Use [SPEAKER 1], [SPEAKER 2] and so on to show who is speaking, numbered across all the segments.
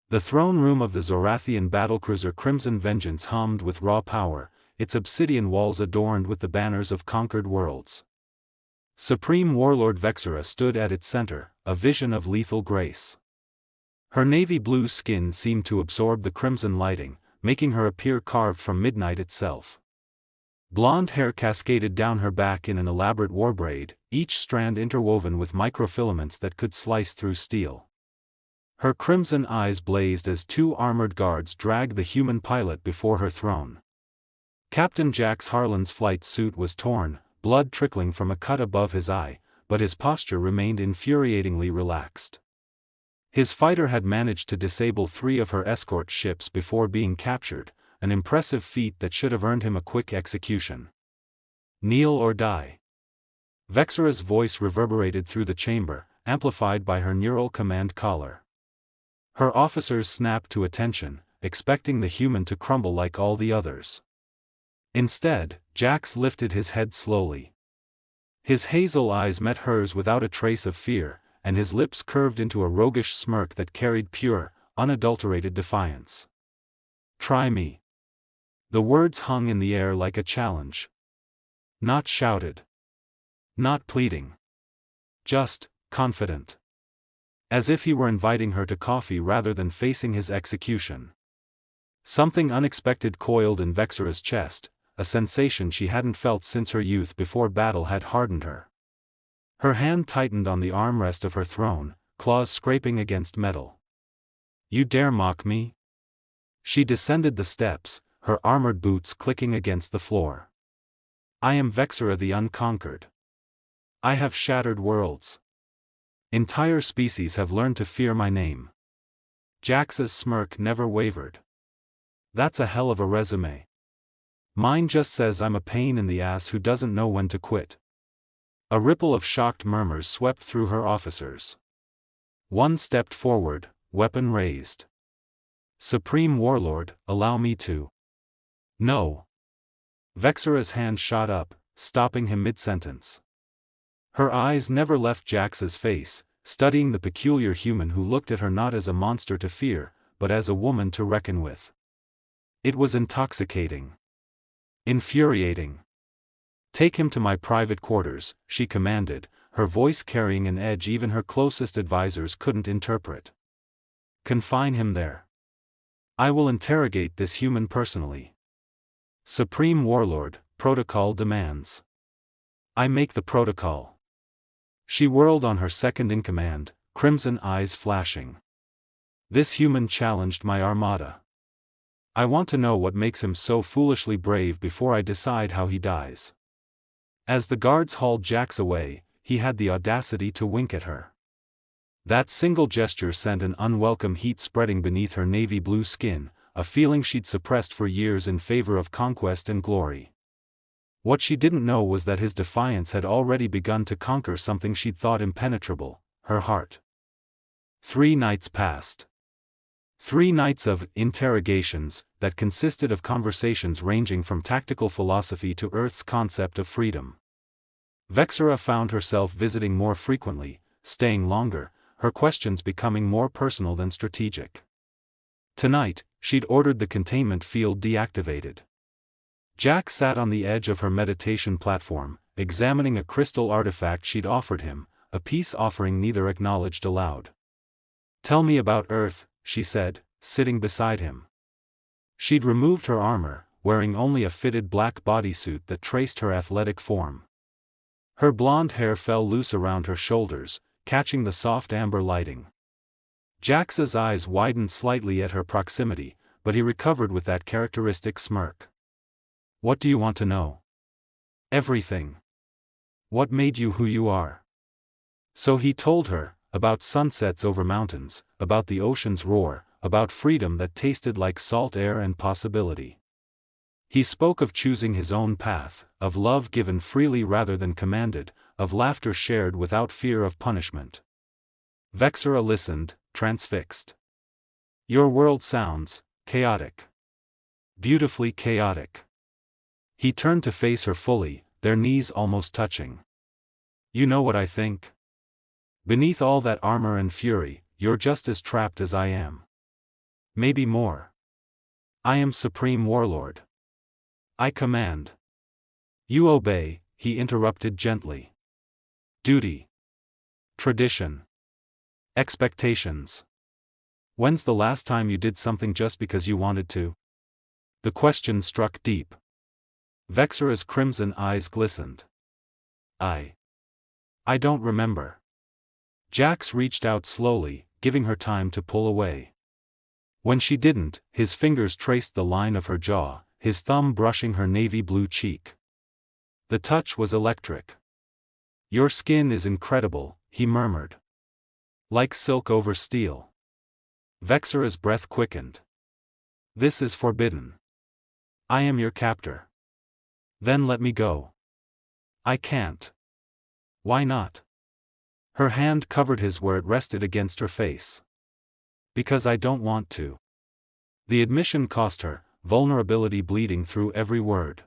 [SPEAKER 1] The throne room of the Zorathian battlecruiser Crimson Vengeance hummed with raw power, its obsidian walls adorned with the banners of conquered worlds. Supreme Warlord Vexera stood at its center, a vision of lethal grace. Her navy blue skin seemed to absorb the crimson lighting, making her appear carved from midnight itself. Blonde hair cascaded down her back in an elaborate war braid, each strand interwoven with microfilaments that could slice through steel. Her crimson eyes blazed as two armored guards dragged the human pilot before her throne. Captain Jax Harlan's flight suit was torn, blood trickling from a cut above his eye, but his posture remained infuriatingly relaxed. His fighter had managed to disable 3 of her escort ships before being captured, an impressive feat that should have earned him a quick execution. Kneel or die. Vexera's voice reverberated through the chamber, amplified by her neural command collar. Her officers snapped to attention, expecting the human to crumble like all the others. Instead, Jax lifted his head slowly. His hazel eyes met hers without a trace of fear, and his lips curved into a roguish smirk that carried pure, unadulterated defiance. Try me. The words hung in the air like a challenge. Not shouted. Not pleading. Just, confident. As if he were inviting her to coffee rather than facing his execution. Something unexpected coiled in Vexera's chest, a sensation she hadn't felt since her youth before battle had hardened her. Her hand tightened on the armrest of her throne, claws scraping against metal. You dare mock me? She descended the steps, her armored boots clicking against the floor. I am Vexera the Unconquered. I have shattered worlds. Entire species have learned to fear my name. Jax's smirk never wavered. That's a hell of a resume. Mine just says I'm a pain in the ass who doesn't know when to quit. A ripple of shocked murmurs swept through her officers. One stepped forward, weapon raised. Supreme Warlord, allow me to. No. Vexera's hand shot up, stopping him mid-sentence. Her eyes never left Jax's face, studying the peculiar human who looked at her not as a monster to fear, but as a woman to reckon with. It was intoxicating. Infuriating. Take him to my private quarters, she commanded, her voice carrying an edge even her closest advisors couldn't interpret. Confine him there. I will interrogate this human personally. Supreme Warlord, protocol demands. I make the protocol. She whirled on her second-in-command, crimson eyes flashing. This human challenged my armada. I want to know what makes him so foolishly brave before I decide how he dies. As the guards hauled Jax away, he had the audacity to wink at her. That single gesture sent an unwelcome heat spreading beneath her navy blue skin, a feeling she'd suppressed for years in favor of conquest and glory. What she didn't know was that his defiance had already begun to conquer something she'd thought impenetrable, her heart. 3 nights passed. 3 nights of interrogations that consisted of conversations ranging from tactical philosophy to Earth's concept of freedom. Vexera found herself visiting more frequently, staying longer, her questions becoming more personal than strategic. Tonight, she'd ordered the containment field deactivated. Jack sat on the edge of her meditation platform, examining a crystal artifact she'd offered him, a peace offering neither acknowledged aloud. Tell me about Earth, she said, sitting beside him. She'd removed her armor, wearing only a fitted black bodysuit that traced her athletic form. Her blonde hair fell loose around her shoulders, catching the soft amber lighting. Jax's eyes widened slightly at her proximity, but he recovered with that characteristic smirk. What do you want to know? Everything. What made you who you are? So he told her, about sunsets over mountains, about the ocean's roar, about freedom that tasted like salt air and possibility. He spoke of choosing his own path, of love given freely rather than commanded, of laughter shared without fear of punishment. Vexera listened, transfixed. Your world sounds chaotic. Beautifully chaotic. He turned to face her fully, their knees almost touching. You know what I think? Beneath all that armor and fury, you're just as trapped as I am. Maybe more. I am Supreme Warlord. I command. You obey, he interrupted gently. Duty. Tradition. Expectations. When's the last time you did something just because you wanted to? The question struck deep. Vexera's crimson eyes glistened. I don't remember. Jax reached out slowly, giving her time to pull away. When she didn't, his fingers traced the line of her jaw, his thumb brushing her navy blue cheek. The touch was electric. Your skin is incredible, he murmured. Like silk over steel. Vexera's breath quickened. This is forbidden. I am your captor. Then let me go. I can't. Why not? Her hand covered his where it rested against her face. Because I don't want to. The admission cost her, vulnerability bleeding through every word.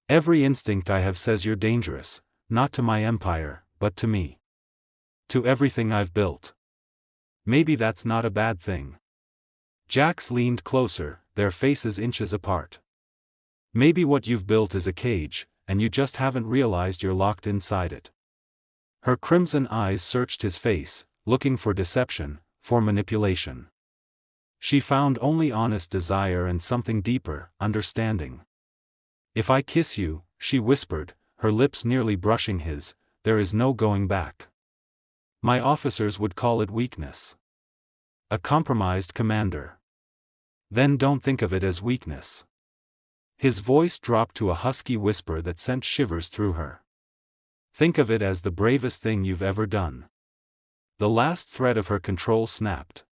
[SPEAKER 1] Every instinct I have says you're dangerous, not to my empire, but to me. To everything I've built. Maybe that's not a bad thing. Jax leaned closer, their faces inches apart. Maybe what you've built is a cage, and you just haven't realized you're locked inside it. Her crimson eyes searched his face, looking for deception, for manipulation. She found only honest desire and something deeper, understanding. If I kiss you, she whispered, her lips nearly brushing his, there is no going back. My officers would call it weakness. A compromised commander. Then don't think of it as weakness. His voice dropped to a husky whisper that sent shivers through her. Think of it as the bravest thing you've ever done. The last thread of her control snapped.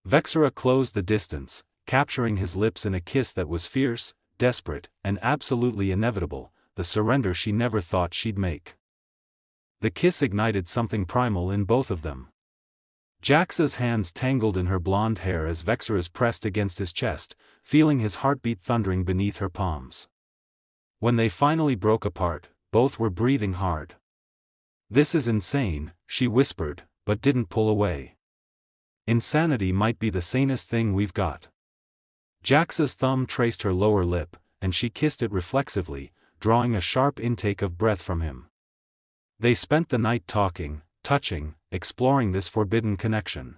[SPEAKER 1] Vexera closed the distance, capturing his lips in a kiss that was fierce, desperate, and absolutely inevitable, the surrender she never thought she'd make. The kiss ignited something primal in both of them. Jax's hands tangled in her blonde hair as Vexera's pressed against his chest, feeling his heartbeat thundering beneath her palms. When they finally broke apart, both were breathing hard. This is insane, she whispered, but didn't pull away. Insanity might be the sanest thing we've got. Jax's thumb traced her lower lip, and she kissed it reflexively, drawing a sharp intake of breath from him. They spent the night talking, touching, exploring this forbidden connection.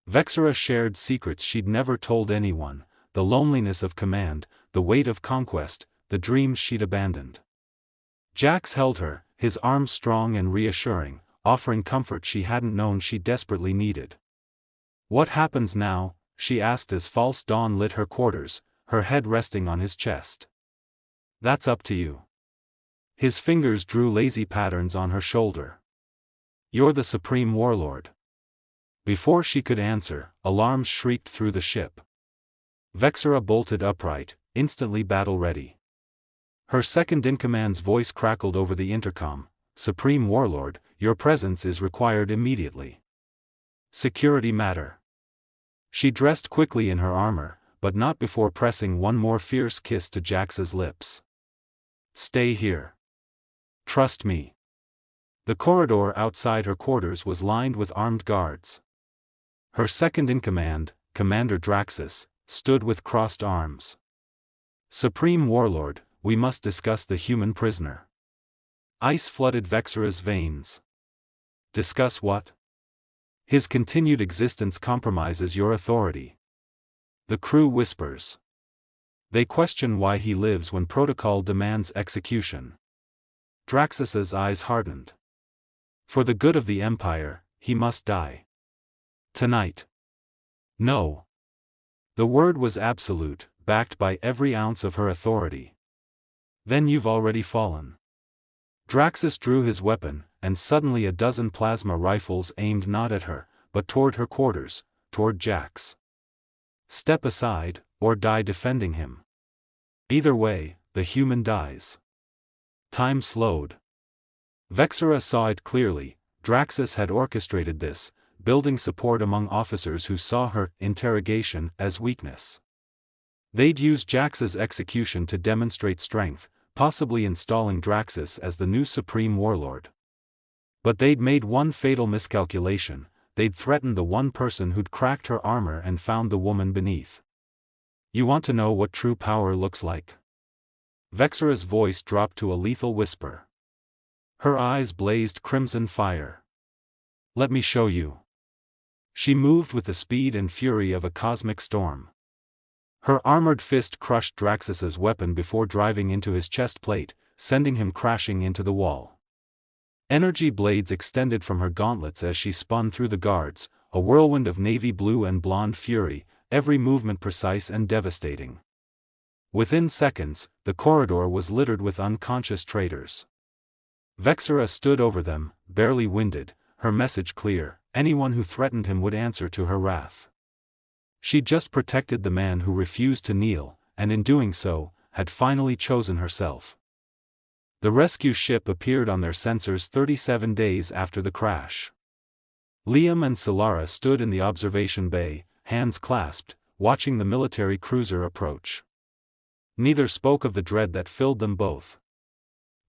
[SPEAKER 1] Vexera shared secrets she'd never told anyone, the loneliness of command, the weight of conquest, the dreams she'd abandoned. Jax held her, his arms strong and reassuring, offering comfort she hadn't known she desperately needed. What happens now? She asked as false dawn lit her quarters, her head resting on his chest. That's up to you. His fingers drew lazy patterns on her shoulder. You're the Supreme Warlord. Before she could answer, alarms shrieked through the ship. Vexera bolted upright, instantly battle-ready. Her second-in-command's voice crackled over the intercom, Supreme Warlord, your presence is required immediately. Security matter. She dressed quickly in her armor, but not before pressing one more fierce kiss to Jax's lips. Stay here. Trust me. The corridor outside her quarters was lined with armed guards. Her second-in-command, Commander Draxus, stood with crossed arms. Supreme Warlord, we must discuss the human prisoner. Ice flooded Vexera's veins. Discuss what? His continued existence compromises your authority. The crew whispers. They question why he lives when protocol demands execution. Draxus's eyes hardened. For the good of the Empire, he must die. Tonight. No. The word was absolute, backed by every ounce of her authority. Then you've already fallen. Draxus drew his weapon, and suddenly a dozen plasma rifles aimed not at her, but toward her quarters, toward Jax. Step aside, or die defending him. Either way, the human dies. Time slowed. Vexera saw it clearly, Draxus had orchestrated this, building support among officers who saw her interrogation as weakness. They'd use Jax's execution to demonstrate strength, possibly installing Draxus as the new Supreme Warlord. But they'd made one fatal miscalculation, they'd threatened the one person who'd cracked her armor and found the woman beneath. You want to know what true power looks like? Vexera's voice dropped to a lethal whisper. Her eyes blazed crimson fire. Let me show you. She moved with the speed and fury of a cosmic storm. Her armored fist crushed Draxus's weapon before driving into his chest plate, sending him crashing into the wall. Energy blades extended from her gauntlets as she spun through the guards, a whirlwind of navy blue and blonde fury, every movement precise and devastating. Within seconds, the corridor was littered with unconscious traitors. Vexera stood over them, barely winded, her message clear: anyone who threatened him would answer to her wrath. She'd just protected the man who refused to kneel, and in doing so, had finally chosen herself. The rescue ship appeared on their sensors 37 days after the crash. Liam and Solara stood in the observation bay, hands clasped, watching the military cruiser approach. Neither spoke of the dread that filled them both.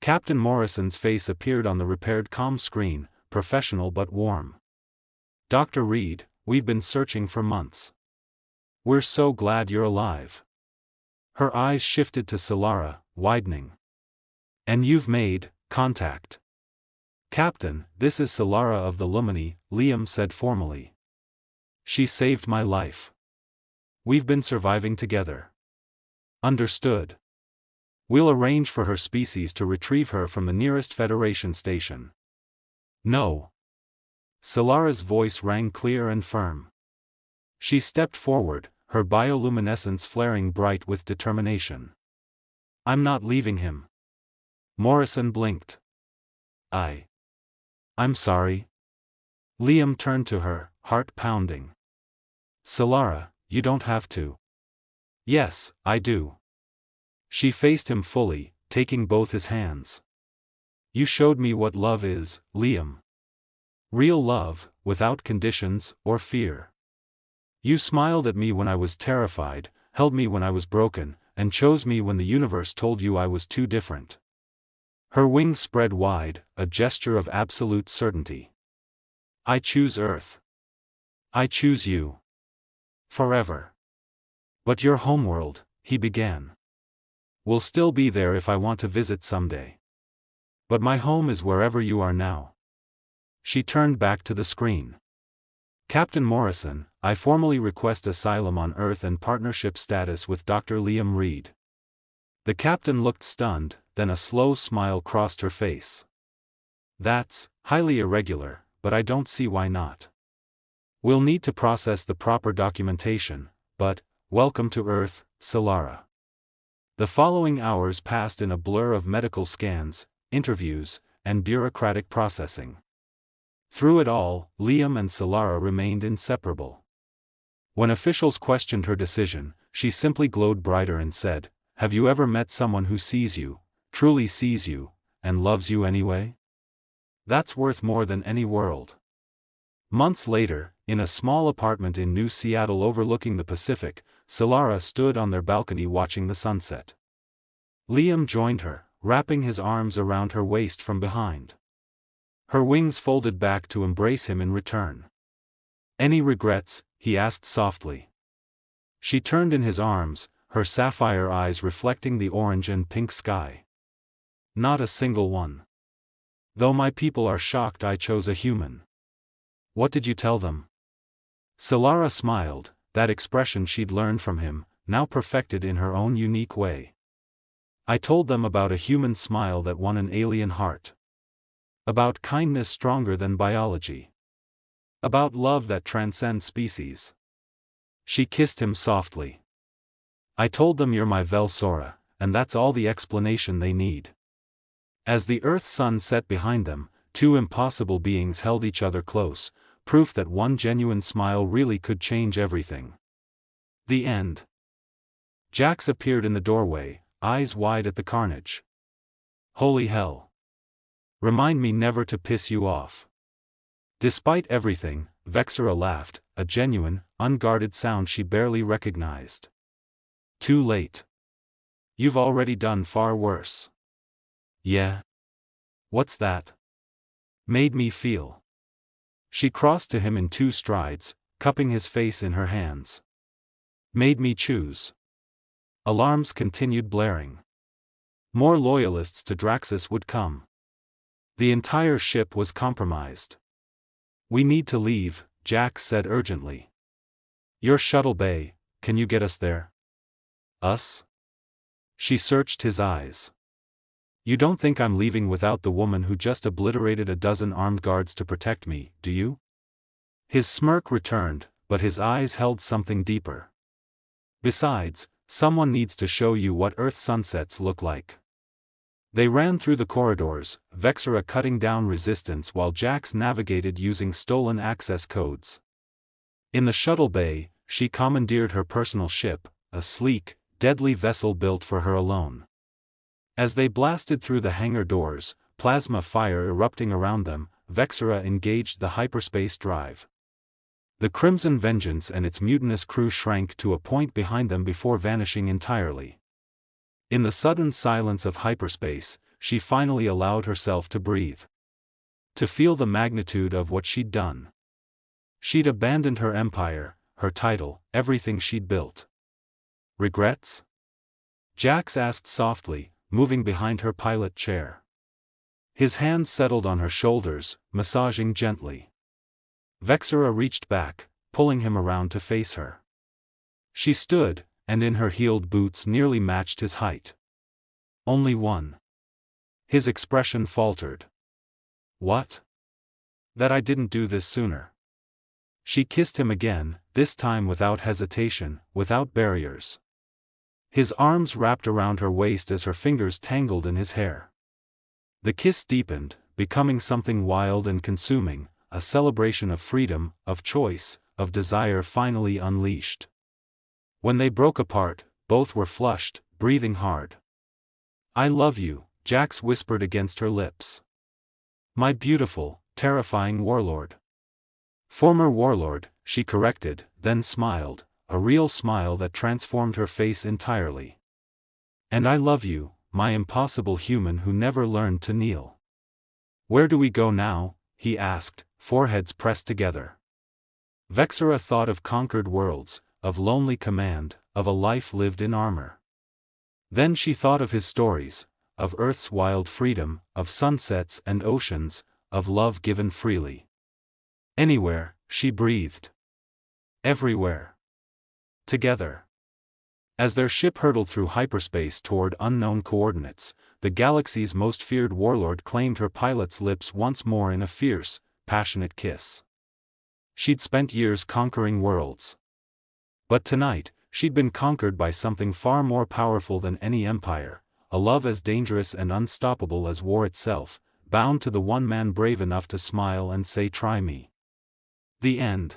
[SPEAKER 1] Captain Morrison's face appeared on the repaired comm screen, professional but warm. Dr. Reed, we've been searching for months. We're so glad you're alive. Her eyes shifted to Solara, widening. And you've made contact. Captain, this is Solara of the Lumini, Liam said formally. She saved my life. We've been surviving together. Understood. We'll arrange for her species to retrieve her from the nearest Federation station. No. Solara's voice rang clear and firm. She stepped forward, her bioluminescence flaring bright with determination. I'm not leaving him. Morrison blinked. I'm sorry. Liam turned to her, heart pounding. Solara, you don't have to. Yes, I do. She faced him fully, taking both his hands. You showed me what love is, Liam. Real love, without conditions or fear. You smiled at me when I was terrified, held me when I was broken, and chose me when the universe told you I was too different. Her wings spread wide, a gesture of absolute certainty. I choose Earth. I choose you. Forever. But your homeworld, he began. Will still be there if I want to visit someday. But my home is wherever you are now. She turned back to the screen. Captain Morrison, I formally request asylum on Earth and partnership status with Dr. Liam Reed. The captain looked stunned, then a slow smile crossed her face. That's highly irregular, but I don't see why not. We'll need to process the proper documentation, but, welcome to Earth, Solara. The following hours passed in a blur of medical scans, interviews, and bureaucratic processing. Through it all, Liam and Solara remained inseparable. When officials questioned her decision, she simply glowed brighter and said, "Have you ever met someone who sees you, truly sees you, and loves you anyway? That's worth more than any world." Months later, in a small apartment in New Seattle overlooking the Pacific, Solara stood on their balcony watching the sunset. Liam joined her, wrapping his arms around her waist from behind. Her wings folded back to embrace him in return. Any regrets? He asked softly. She turned in his arms, her sapphire eyes reflecting the orange and pink sky. Not a single one. Though my people are shocked I chose a human. What did you tell them? Solara smiled, that expression she'd learned from him, now perfected in her own unique way. I told them about a human smile that won an alien heart. About kindness stronger than biology. About love that transcends species. She kissed him softly. I told them you're my Velsora, and that's all the explanation they need. As the Earth sun set behind them, two impossible beings held each other close, proof that one genuine smile really could change everything. The end. Jax appeared in the doorway, eyes wide at the carnage. Holy hell. Remind me never to piss you off. Despite everything, Vexera laughed, a genuine, unguarded sound she barely recognized. Too late. You've already done far worse. Yeah? What's that? Made me feel. She crossed to him in 2 strides, cupping his face in her hands. Made me choose. Alarms continued blaring. More loyalists to Draxus would come. The entire ship was compromised. We need to leave, Jax said urgently. Your shuttle bay, can you get us there? Us? She searched his eyes. You don't think I'm leaving without the woman who just obliterated a dozen armed guards to protect me, do you? His smirk returned, but his eyes held something deeper. Besides, someone needs to show you what Earth sunsets look like. They ran through the corridors, Vexera cutting down resistance while Jax navigated using stolen access codes. In the shuttle bay, she commandeered her personal ship, a sleek, deadly vessel built for her alone. As they blasted through the hangar doors, plasma fire erupting around them, Vexera engaged the hyperspace drive. The Crimson Vengeance and its mutinous crew shrank to a point behind them before vanishing entirely. In the sudden silence of hyperspace, she finally allowed herself to breathe. To feel the magnitude of what she'd done. She'd abandoned her empire, her title, everything she'd built. Regrets? Jax asked softly, moving behind her pilot chair. His hands settled on her shoulders, massaging gently. Vexera reached back, pulling him around to face her. She stood, and in her heeled boots nearly matched his height. Only one. His expression faltered. What? That I didn't do this sooner. She kissed him again, this time without hesitation, without barriers. His arms wrapped around her waist as her fingers tangled in his hair. The kiss deepened, becoming something wild and consuming, a celebration of freedom, of choice, of desire finally unleashed. When they broke apart, both were flushed, breathing hard. I love you, Jax whispered against her lips. My beautiful, terrifying warlord. Former warlord, she corrected, then smiled, a real smile that transformed her face entirely. And I love you, my impossible human who never learned to kneel. Where do we go now? He asked, foreheads pressed together. Vexera thought of conquered worlds, of lonely command, of a life lived in armor. Then she thought of his stories, of Earth's wild freedom, of sunsets and oceans, of love given freely. Anywhere, she breathed. Everywhere. Together. As their ship hurtled through hyperspace toward unknown coordinates, the galaxy's most feared warlord claimed her pilot's lips once more in a fierce, passionate kiss. She'd spent years conquering worlds. But tonight, she'd been conquered by something far more powerful than any empire, a love as dangerous and unstoppable as war itself, bound to the one man brave enough to smile and say try me. The end.